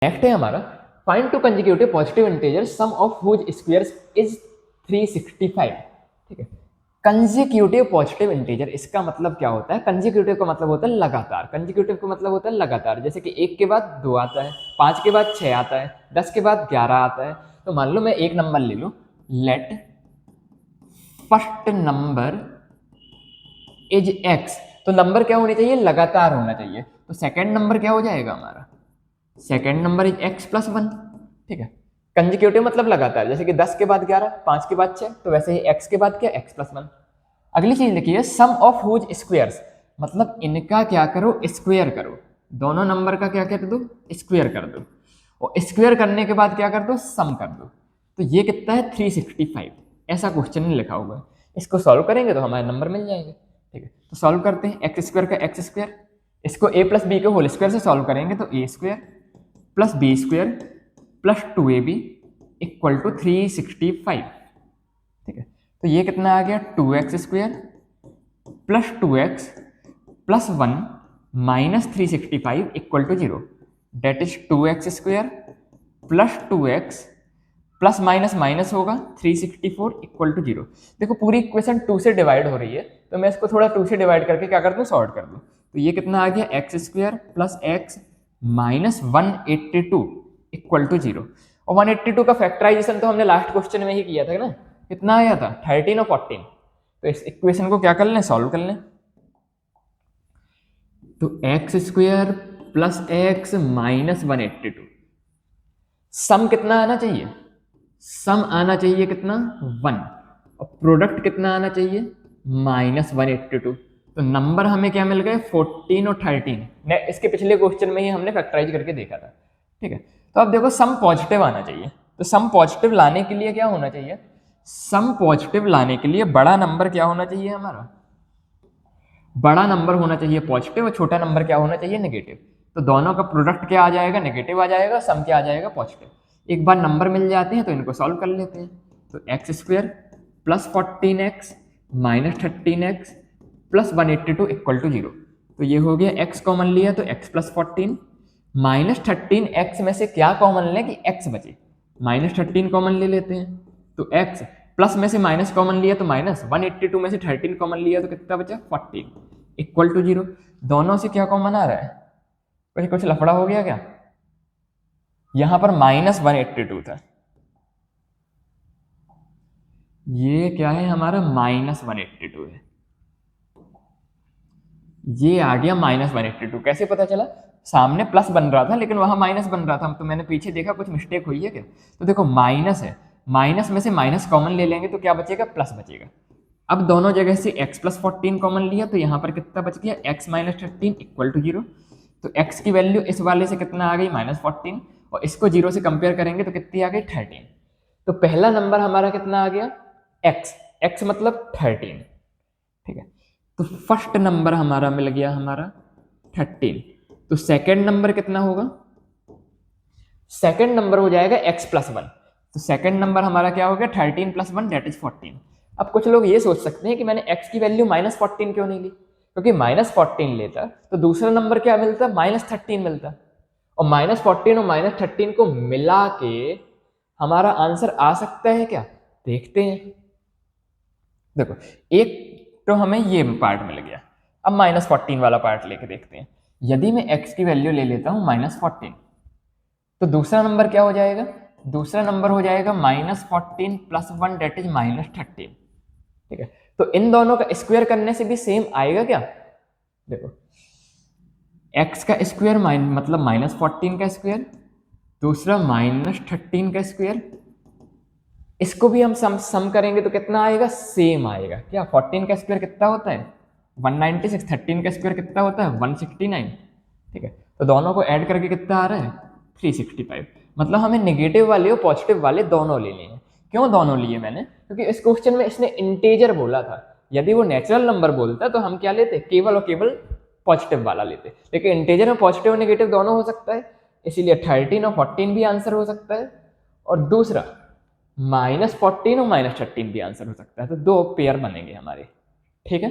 Next है हमारा find two consecutive positive integer sum of whose squares is 365। ठीक है, कंसेक्यूटिव पॉजिटिव इंटीजर, इसका मतलब क्या होता है? कंसेक्यूटिव का मतलब होता है लगातार, कंसेक्यूटिव का मतलब होता है लगातार। जैसे कि 1 के बाद 2 आता है, 5 के बाद 6 आता है, 10 के बाद 11 आता है। तो मान लो मैं एक नंबर ले लूं, let first number is x, तो नंबर क्या होनी चाहिए? लगातार होना चाहिए। तो सेकेंड नंबर क्या हो जाएगा हमारा? Second number is x plus 1। ठीक है, कंसेक्यूटिव मतलब लगातार, जैसे कि 10 के बाद 11, 5 के बाद 6, तो वैसे ही एक्स के बाद क्या? X plus 1। अगली चीज लिखिए सम ऑफ हुज स्क्वायर्स, मतलब इनका क्या करो? स्क्वायर करो। दोनों नंबर का क्या कर दो? स्क्वायर कर दो। और स्क्वायर करने के बाद क्या कर दो? सम कर दो। तो ये कितना है? 365। ऐसा क्वेश्चन में लिखा हुआ है। इसको सॉल्व करेंगे तो हमारे नंबर मिल जाएंगे। ठीक है, तो सॉल्व करते हैं। एक्स स्क्वायर का एक्स स्क्वायर, इसको ए प्लस बी के होल स्क्वायर से सॉल्व करेंगे तो a square plus b square plus 2ab equal to 365। ठीक है, तो ये कितना आ गया? 2x square plus 2x plus 1 minus 365 equal to 0। That is 2x square plus 2x plus minus minus होगा 364 इक्वल टू 0। देखो पूरी इक्वेशन 2 से डिवाइड हो रही है, तो मैं इसको थोड़ा 2 से डिवाइड करके क्या कर दूं? सॉर्ट कर दूं। तो ये कितना आ गया? X square plus x minus 182 equal to 0। और 182 का फैक्टराइजेशन तो हमने लास्ट क्वेश्चन में ही किया था ना, कितना आया था? 13 और 14। तो इस इक्वेशन को क्या कर लें? सॉल्व कर लें। तो x square plus x minus 182, सम कितना आना चाहिए? सम आना चाहिए कितना? 1। और प्रोडक्ट कितना आना चाहिए? माइनस 182। तो नंबर हमें क्या मिल गए? 14 और 13। इसके पिछले क्वेश्चन में ही हमने फैक्टराइज करके देखा था। ठीक है, तो अब देखो सम पॉजिटिव आना चाहिए। तो सम पॉजिटिव लाने के लिए क्या होना चाहिए? सम पॉजिटिव लाने के लिए बड़ा नंबर क्या होना चाहिए हमारा? बड़ा नंबर होना चाहिए पॉजिटिव, और छोटा नंबर क्या होना चाहिए? नेगेटिव। तो दोनों का प्रोडक्ट क्या आ जाएगा? नेगेटिव आ जाएगा। सम क्या आ जाएगा? पॉजिटिव। एक बार नंबर मिल जाते हैं तो इनको सॉल्व कर लेते हैं। तो x square plus 14x minus 13x plus 182 equal to 0। तो ये हो गया, x कॉमन लिया तो x प्लस 14 माइनस 13x में से क्या कॉमन लें कि x बचे? माइनस 13 कॉमन ले लेते हैं। तो x प्लस में से माइनस कॉमन लिया तो माइनस, 182 में से 13 कॉमन लिया तो कितना बचा? 14 इक्वल टू 0। दोनों से क्या कॉमन आ रहा है? कुछ लफड़ा हो गया क्या? यहां पर माइनस 182 था, ये क्या है हमारा? माइनस 182 है। ये आ गया माइनस 182। कैसे पता चला? सामने प्लस बन रहा था लेकिन वहां माइनस बन रहा था, तो मैंने पीछे देखा कुछ मिस्टेक हुई है क्या। तो देखो माइनस है, माइनस में से माइनस कॉमन ले लेंगे तो क्या बचेगा? प्लस बचेगा। अब दोनों जगह से x प्लस 14 कॉमन लिया तो यहाँ पर कितना बच गया? x minus 13 equal to 0। तो x की वैल्यू इस वाले से कितना आ गई? माइनस 14। और इसको 0 से कंपेयर करेंगे तो कितनी आ गई? 13। तो पहला नंबर हमारा कितना आ गया? x, x मतलब 13। ठीक है, तो फर्स्ट नंबर हमारा मिल गया हमारा 13। तो सेकेंड नंबर कितना होगा? सेकेंड नंबर हो जाएगा x प्लस 1। तो सेकेंड नंबर हमारा क्या हो गया? 13 प्लस 1 डेट इज 14। अब कुछ लोग ये सोच सकते हैं कि मैंने x की वैल्यू माइनस 14 क्यों नहीं ली, क्योंकि माइनस 14 लेता तो दूसरा नंबर क्या मिलता? माइनस 13 मिलता। और माइनस 14 और माइनस 13 को मिला के हमारा आंसर आ सकता है क्या? देखते हैं। देखो एक तो हमें ये पार्ट मिल गया, अब माइनस 14 वाला पार्ट लेके देखते हैं। यदि मैं x की वैल्यू ले लेता हूं माइनस 14, तो दूसरा नंबर क्या हो जाएगा? दूसरा नंबर हो जाएगा minus 14 plus 1 that is minus 13। ठीक है, तो इन दोनों का स्क्वायर करने से भी सेम आएगा क्या? देखो x का स्क्वायर मतलब माइनस 14 का स्क्वायर, दूसरा माइनस 13 का स्क्वायर, इसको भी हम सम करेंगे तो कितना आएगा? सेम आएगा। क्या 14 का स्क्वायर कितना होता है? 196। 13 का स्क्वायर कितना होता है? 169। ठीक है, तो दोनों को ऐड करके कितना आ रहा है? 365। मतलब हमें नेगेटिव वाले और पॉजिटिव वाले दोनों लेने हैं। क्यों दोनों लिए मैंने? क्योंकि इस क्वेश्चन में इसने इंटीजर बोला था। यदि वो नेचुरल नंबर बोलता तो हम क्या लेते? केवल और केवल पॉजिटिव वाला लेते। लेकिन इंटीजर में पॉजिटिव और नेगेटिव दोनों हो सकता है, इसीलिए 13 और 14 भी आंसर हो सकता है। और दूसरा माइनस 14 और माइनस 13 भी आंसर हो सकता है। तो दो पेयर बनेंगे हमारे। ठीक है।